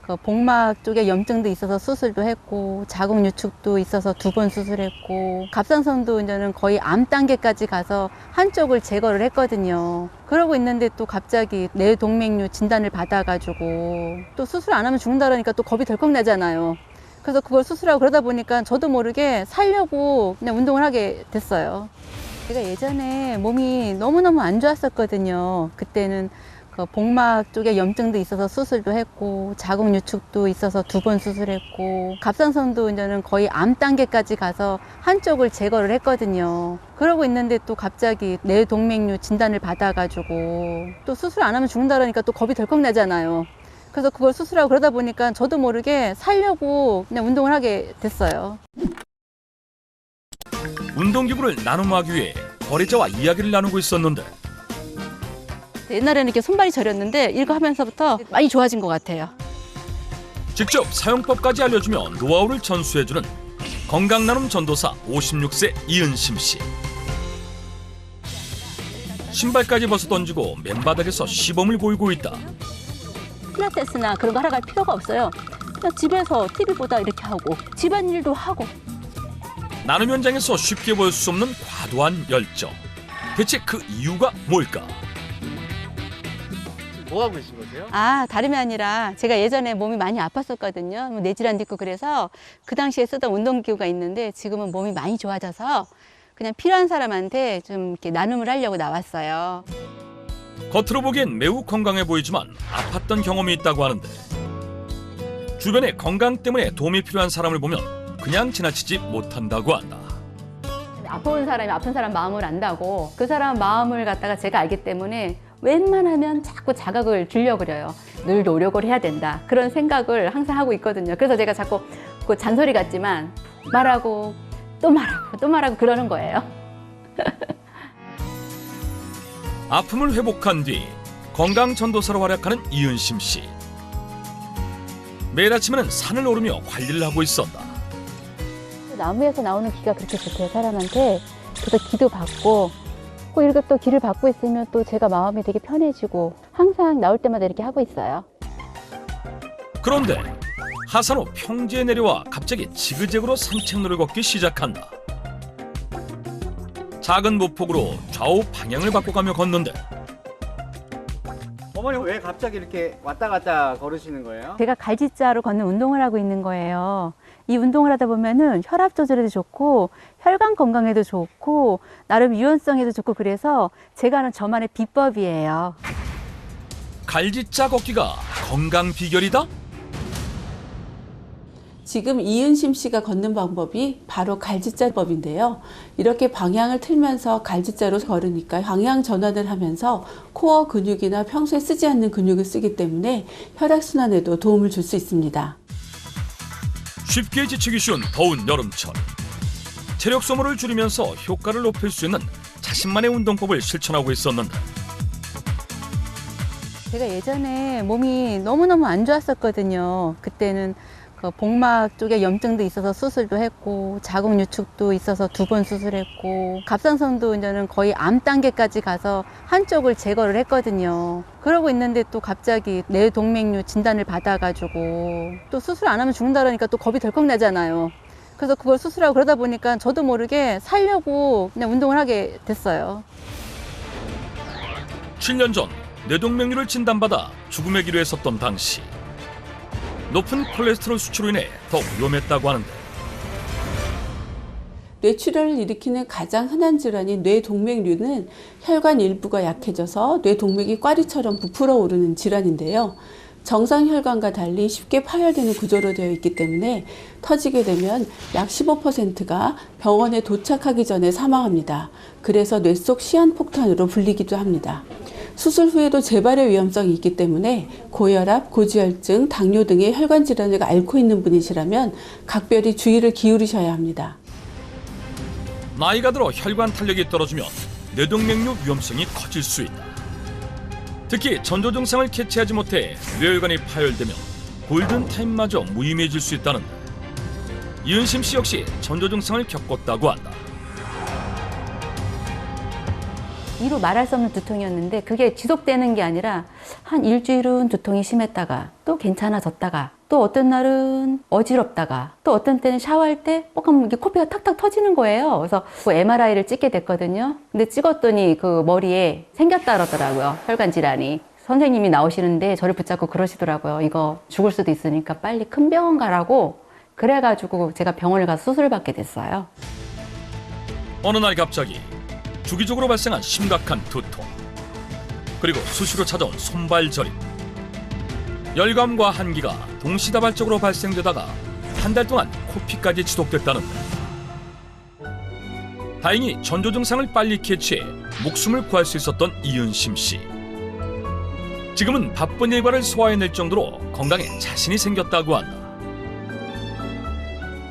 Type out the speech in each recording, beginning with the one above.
그 복막 쪽에 염증도 있어서 수술도 했고, 자궁 유축도 있어서 2번 수술했고, 갑상선도 이제는 거의 암 단계까지 가서 한쪽을 제거를 했거든요. 그러고 있는데 또 갑자기 뇌동맥류 진단을 받아가지고 또 수술 안 하면 죽는다 그러니까 또 겁이 덜컥 나잖아요. 그래서 그걸 수술하고 그러다 보니까 저도 모르게 살려고 그냥 운동을 하게 됐어요. 제가 예전에 몸이 너무너무 안 좋았었거든요. 그때는 그 복막 쪽에 염증도 있어서 수술도 했고, 자궁 유축도 있어서 2번 수술했고, 갑상선도 이제는 거의 암 단계까지 가서 한쪽을 제거를 했거든요. 그러고 있는데 또 갑자기 뇌동맥류 진단을 받아가지고 또 수술 안 하면 죽는다 그러니까 또 겁이 덜컥 나잖아요. 그래서 그걸 수술하고 그러다 보니까 저도 모르게 살려고 그냥 운동을 하게 됐어요. 운동기구를 나눔하기 위해 거래자와 이야기를 나누고 있었는데 옛날에는 이렇게 손발이 저렸는데 이거 하면서부터 많이 좋아진 것 같아요. 직접 사용법까지 알려주며 노하우를 전수해주는 건강나눔 전도사 56세 이은심 씨. 신발까지 벗어 던지고 맨바닥에서 시범을 보이고 있다. 필라테스나 그런 거 하러 갈 필요가 없어요. 그냥 집에서 TV 보다 이렇게 하고 집안일도 하고. 나눔 현장에서 쉽게 볼 수 없는 과도한 열정. 대체 그 이유가 뭘까? 뭐 하고 계신 거세요? 다름이 아니라 제가 예전에 몸이 많이 아팠었거든요. 뇌질환도 있고 그래서 그 당시에 쓰던 운동기구가 있는데 지금은 몸이 많이 좋아져서 그냥 필요한 사람한테 좀 이렇게 나눔을 하려고 나왔어요. 겉으로 보기엔 매우 건강해 보이지만 아팠던 경험이 있다고 하는데 주변에 건강 때문에 도움이 필요한 사람을 보면 그냥 지나치지 못한다고 한다. 아픈 사람이 아픈 사람 마음을 안다고 그 사람 마음을 갖다가 제가 알기 때문에 웬만하면 자꾸 자각을 주려고 그래요. 늘 노력을 해야 된다. 그런 생각을 항상 하고 있거든요. 그래서 제가 자꾸 그 잔소리 같지만 말하고 또 말하고 또 말하고 그러는 거예요. 아픔을 회복한 뒤 건강 전도사로 활약하는 이은심 씨. 매일 아침에는 산을 오르며 관리를 하고 있었다. 나무에서 나오는 기가 그렇게 좋대요, 사람한테. 그래서 기도 받고 꼭 이렇게 또 기를 받고 있으면 또 제가 마음이 되게 편해지고 항상 나올 때마다 이렇게 하고 있어요. 그런데 하산 후 평지에 내려와 갑자기 지그재그로 산책로를 걷기 시작한다. 작은 보폭으로 좌우 방향을 바꿔가며 걷는데 어머니 왜 갑자기 이렇게 왔다 갔다 걸으시는 거예요? 제가 갈지자로 걷는 운동을 하고 있는 거예요. 이 운동을 하다 보면은 혈압 조절에도 좋고 혈관 건강에도 좋고 나름 유연성에도 좋고 그래서 제가 하는 저만의 비법이에요. 갈지자 걷기가 건강 비결이다? 지금 이은심 씨가 걷는 방법이 바로 갈지자법인데요. 이렇게 방향을 틀면서 갈지자로 걸으니까 방향 전환을 하면서 코어 근육이나 평소에 쓰지 않는 근육을 쓰기 때문에 혈액순환에도 도움을 줄 수 있습니다. 쉽게 지치기 쉬운 더운 여름철. 체력 소모를 줄이면서 효과를 높일 수 있는 자신만의 운동법을 실천하고 있었는데 제가 예전에 몸이 너무너무 안 좋았었거든요. 그때는 그 복막 쪽에 염증도 있어서 수술도 했고, 자궁 유축도 있어서 2번 수술했고, 갑상선도 이제는 거의 암 단계까지 가서 한쪽을 제거를 했거든요. 그러고 있는데 또 갑자기 뇌동맥류 진단을 받아가지고 또 수술 안 하면 죽는다 그러니까 또 겁이 덜컥 나잖아요. 그래서 그걸 수술하고 그러다 보니까 저도 모르게 살려고 그냥 운동을 하게 됐어요. 7년 전 뇌동맥류를 진단받아 죽음의 길에 섰던 당시 높은 콜레스테롤 수치로 인해 더 위험했다고 하는데 뇌출혈을 일으키는 가장 흔한 질환인 뇌동맥류는 혈관 일부가 약해져서 뇌동맥이 꽈리처럼 부풀어 오르는 질환인데요. 정상 혈관과 달리 쉽게 파열되는 구조로 되어 있기 때문에 터지게 되면 약 15%가 병원에 도착하기 전에 사망합니다. 그래서 뇌 속 시한폭탄으로 불리기도 합니다. 수술 후에도 재발의 위험성이 있기 때문에 고혈압, 고지혈증, 당뇨 등의 혈관 질환을 앓고 있는 분이시라면 각별히 주의를 기울이셔야 합니다. 나이가 들어 혈관 탄력이 떨어지면 뇌동맥류 위험성이 커질 수 있다. 특히 전조 증상을 캐치하지 못해 뇌혈관이 파열되면 골든타임마저 무의미해질 수 있다는데 이은심 씨 역시 전조 증상을 겪었다고 한다. 이루 말할 수 없는 두통이었는데 그게 지속되는 게 아니라 한 일주일은 두통이 심했다가 또 괜찮아졌다가 또 어떤 날은 어지럽다가 또 어떤 때는 샤워할 때 이렇게 코피가 탁탁 터지는 거예요. 그래서 그 MRI를 찍게 됐거든요. 근데 찍었더니 그 머리에 생겼다 그러더라고요. 혈관 질환이. 선생님이 나오시는데 저를 붙잡고 그러시더라고요. 이거 죽을 수도 있으니까 빨리 큰 병원 가라고. 그래가지고 제가 병원을 가서 수술을 받게 됐어요. 어느 날 갑자기 주기적으로 발생한 심각한 두통, 그리고 수시로 찾아온 손발 저림, 열감과 한기가 동시다발적으로 발생되다가 한 달 동안 코피까지 지속됐다는데, 다행히 전조 증상을 빨리 캐치해 목숨을 구할 수 있었던 이은심 씨. 지금은 바쁜 일과를 소화해낼 정도로 건강에 자신이 생겼다고 한다.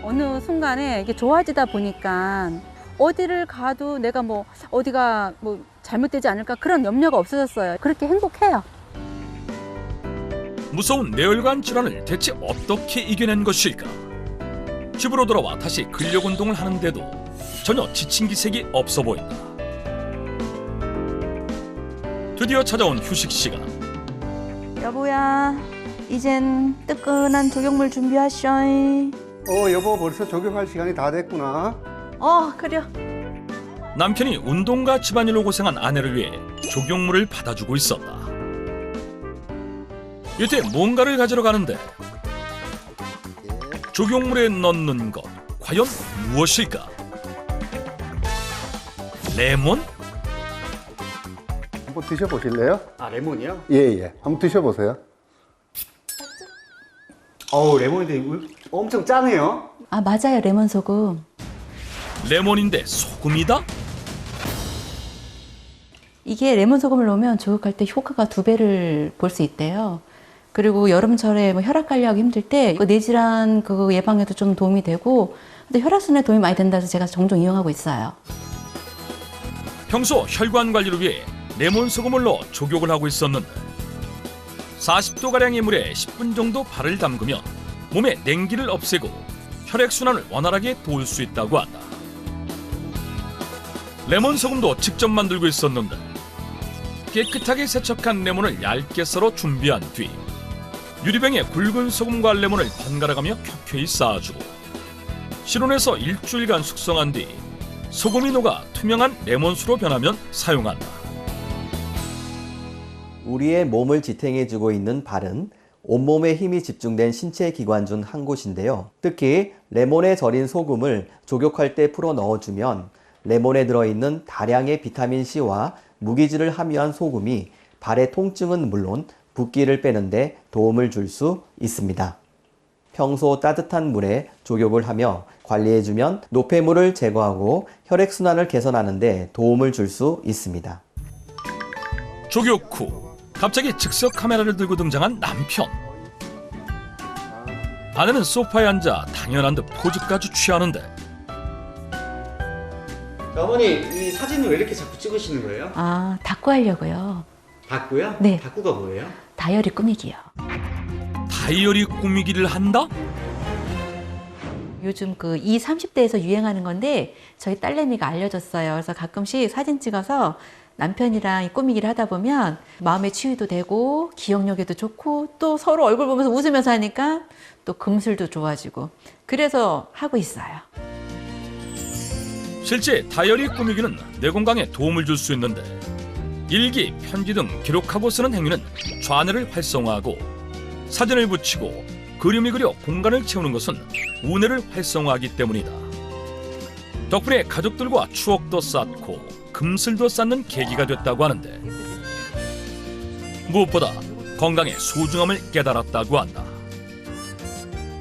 어느 순간에 이게 좋아지다 보니까 어디를 가도 내가 어디가 잘못되지 않을까 그런 염려가 없어졌어요. 그렇게 행복해요. 무서운 뇌혈관 질환을 대체 어떻게 이겨낸 것일까? 집으로 돌아와 다시 근력 운동을 하는데도 전혀 지친 기색이 없어 보인다. 드디어 찾아온 휴식 시간. 여보야, 이젠 뜨끈한 조경물 준비하쇼. 여보 벌써 조경할 시간이 다 됐구나. 그래. 남편이 운동과 집안일로 고생한 아내를 위해 조경물을 받아주고 있었다. 이때 뭔가를 가지러 가는데 조경물에 넣는 것 과연 무엇일까? 레몬? 한번 드셔보실래요? 아, 레몬이요? 예. 한번 드셔보세요. 레몬인데 엄청 짜네요. 아, 맞아요. 레몬 소금. 레몬인데 소금이다? 이게 레몬 소금을 넣으면 조격할 때 효과가 2배를 볼 수 있대요. 그리고 여름철에 혈압 관리하기 힘들 때 뇌질환 예방에도 좀 도움이 되고, 근데 혈액순환에 도움이 많이 된다 해서 제가 종종 이용하고 있어요. 평소 혈관 관리를 위해 레몬 소금을 넣어 조격을 하고 있었는데 40도가량의 물에 10분 정도 발을 담그면 몸의 냉기를 없애고 혈액순환을 원활하게 도울 수 있다고 한다. 레몬 소금도 직접 만들고 있었는데 깨끗하게 세척한 레몬을 얇게 썰어 준비한 뒤 유리병에 굵은 소금과 레몬을 번갈아가며 켜켜이 쌓아주고 실온에서 일주일간 숙성한 뒤 소금이 녹아 투명한 레몬수로 변하면 사용한다. 우리의 몸을 지탱해주고 있는 발은 온몸에 힘이 집중된 신체 기관 중 한 곳인데요. 특히 레몬에 절인 소금을 조격할 때 풀어 넣어주면 레몬에 들어있는 다량의 비타민C와 무기질을 함유한 소금이 발의 통증은 물론 붓기를 빼는데 도움을 줄 수 있습니다. 평소 따뜻한 물에 조격을 하며 관리해주면 노폐물을 제거하고 혈액순환을 개선하는 데 도움을 줄 수 있습니다. 조격 후 갑자기 즉석 카메라를 들고 등장한 남편. 아내는 소파에 앉아 당연한 듯 포즈까지 취하는데 어머니, 이 사진을 왜 이렇게 자꾸 찍으시는 거예요? 아, 닦고 하려고요. 다꾸요? 네. 다꾸가 뭐예요? 다이어리 꾸미기요. 다이어리 꾸미기를 한다? 요즘 20, 30대에서 유행하는 건데 저희 딸내미가 알려줬어요. 그래서 가끔씩 사진 찍어서 남편이랑 꾸미기를 하다 보면 마음의 치유도 되고 기억력에도 좋고 또 서로 얼굴 보면서 웃으면서 하니까 또 금술도 좋아지고 그래서 하고 있어요. 실제 다이어리 꾸미기는 뇌 건강에 도움을 줄 수 있는데 일기, 편지 등 기록하고 쓰는 행위는 좌뇌를 활성화하고 사진을 붙이고 그림을 그려 공간을 채우는 것은 우뇌를 활성화하기 때문이다. 덕분에 가족들과 추억도 쌓고 금슬도 쌓는 계기가 됐다고 하는데 무엇보다 건강의 소중함을 깨달았다고 한다.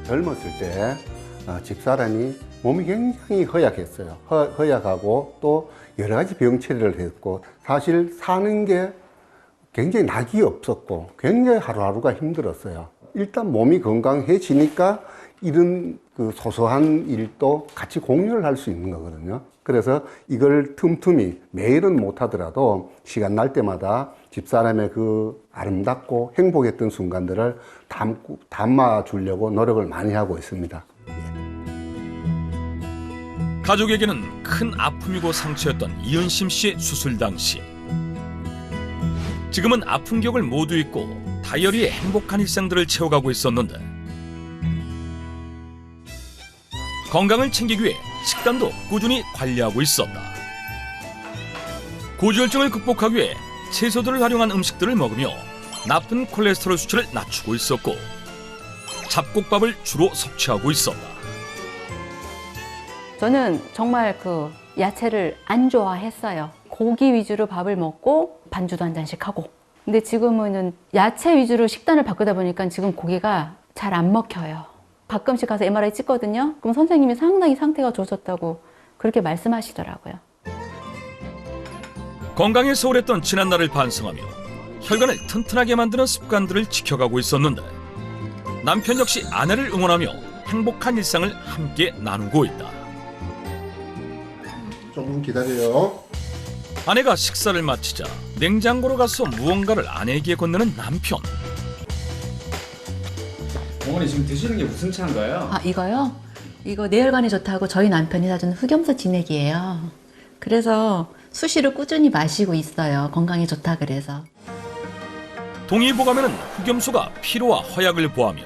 젊었을 때 집사람이 몸이 굉장히 허약했어요. 허약하고 또 여러 가지 병처리를 했고 사실 사는 게 굉장히 낙이 없었고 굉장히 하루하루가 힘들었어요. 일단 몸이 건강해지니까 이런 소소한 일도 같이 공유를 할 수 있는 거거든요. 그래서 이걸 틈틈이 매일은 못하더라도 시간 날 때마다 집사람의 아름답고 행복했던 순간들을 담아주려고 노력을 많이 하고 있습니다. 가족에게는 큰 아픔이고 상처였던 이은심 씨의 수술 당시 지금은 아픈 기억을 모두 잊고 다이어리에 행복한 일상들을 채워가고 있었는데 건강을 챙기기 위해 식단도 꾸준히 관리하고 있었다. 고지혈증을 극복하기 위해 채소들을 활용한 음식들을 먹으며 나쁜 콜레스테롤 수치를 낮추고 있었고 잡곡밥을 주로 섭취하고 있었다. 저는 정말 그 야채를 안 좋아했어요. 고기 위주로 밥을 먹고 반주도 한 잔씩 하고. 근데 지금은 야채 위주로 식단을 바꾸다 보니까 지금 고기가 잘 안 먹혀요. 가끔씩 가서 MRI 찍거든요. 그럼 선생님이 상당히 상태가 좋아졌다고 그렇게 말씀하시더라고요. 건강에 소홀했던 지난날을 반성하며 혈관을 튼튼하게 만드는 습관들을 지켜가고 있었는데 남편 역시 아내를 응원하며 행복한 일상을 함께 나누고 있다. 조금 기다려요. 아내가 식사를 마치자 냉장고로 가서 무언가를 아내에게 건네는 남편. 어머니 지금 드시는 게 무슨 차인가요? 아, 이거요? 이거 뇌혈관에 좋다고 저희 남편이 사준 흑염소 진액이에요. 그래서 수시로 꾸준히 마시고 있어요. 건강에 좋다 그래서. 동의보감에는 흑염소가 피로와 허약을 보하며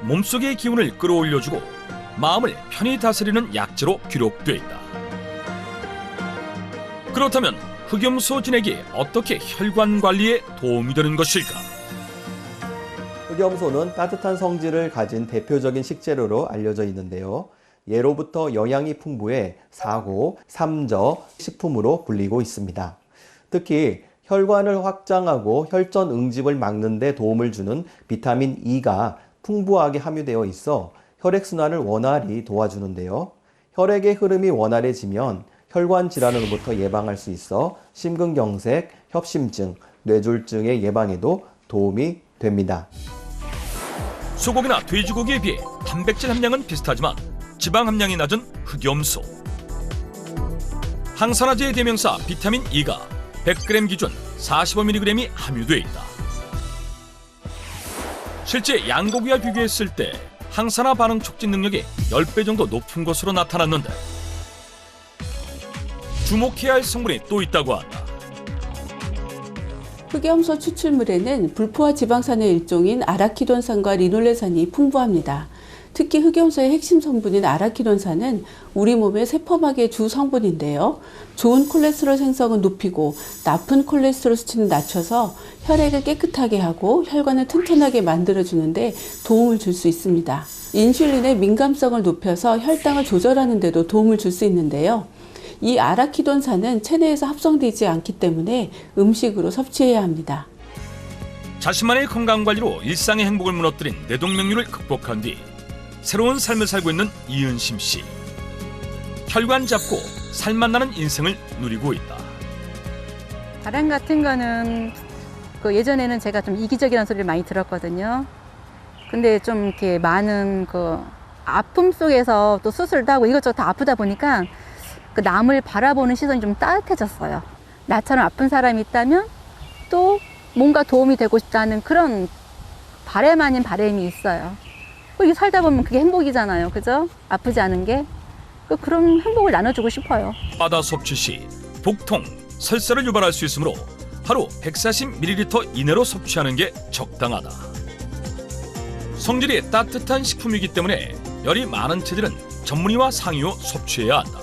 몸속의 기운을 끌어올려주고 마음을 편히 다스리는 약재로 기록돼 있다. 그렇다면 흑염소 진액이 어떻게 혈관 관리에 도움이 되는 것일까? 흑염소는 따뜻한 성질을 가진 대표적인 식재료로 알려져 있는데요. 예로부터 영양이 풍부해 사고, 삼저 식품으로 불리고 있습니다. 특히 혈관을 확장하고 혈전 응집을 막는 데 도움을 주는 비타민 E가 풍부하게 함유되어 있어 혈액순환을 원활히 도와주는데요. 혈액의 흐름이 원활해지면 혈관 질환으로부터 예방할 수 있어 심근경색, 협심증, 뇌졸중의 예방에도 도움이 됩니다. 소고기나 돼지고기에 비해 단백질 함량은 비슷하지만 지방 함량이 낮은 흑염소. 항산화제의 대명사 비타민 E가 100g 기준 45mg이 함유돼 있다. 실제 양고기와 비교했을 때 항산화 반응 촉진 능력이 10배 정도 높은 것으로 나타났는데 주목해야 할 성분이 또 있다고 한다. 흑염소 추출물에는 불포화 지방산의 일종인 아라키돈산과 리놀레산이 풍부합니다. 특히 흑염소의 핵심 성분인 아라키돈산은 우리 몸의 세포막의 주 성분인데요. 좋은 콜레스테롤 생성은 높이고 나쁜 콜레스테롤 수치는 낮춰서 혈액을 깨끗하게 하고 혈관을 튼튼하게 만들어주는데 도움을 줄 수 있습니다. 인슐린의 민감성을 높여서 혈당을 조절하는 데도 도움을 줄 수 있는데요. 이 아라키돈산은 체내에서 합성되지 않기 때문에 음식으로 섭취해야 합니다. 자신만의 건강관리로 일상의 행복을 무너뜨린 뇌동맥류를 극복한 뒤 새로운 삶을 살고 있는 이은심 씨. 혈관 잡고 살맛 나는 인생을 누리고 있다. 바람 같은 거는 그 예전에는 제가 좀 이기적이라는 소리를 많이 들었거든요. 근데 좀 이렇게 많은 그 아픔 속에서 또 수술도 하고 이것저것 다 아프다 보니까 그 남을 바라보는 시선이 좀 따뜻해졌어요. 나처럼 아픈 사람이 있다면 또 뭔가 도움이 되고 싶다는 그런 바람 아닌 바람이 있어요. 이게 살다 보면 그게 행복이잖아요. 그죠? 아프지 않은 게. 그런 행복을 나눠주고 싶어요. 바다 섭취 시 복통, 설사를 유발할 수 있으므로 하루 140ml 이내로 섭취하는 게 적당하다. 성질이 따뜻한 식품이기 때문에 열이 많은 체질은 전문의와 상의 후 섭취해야 한다.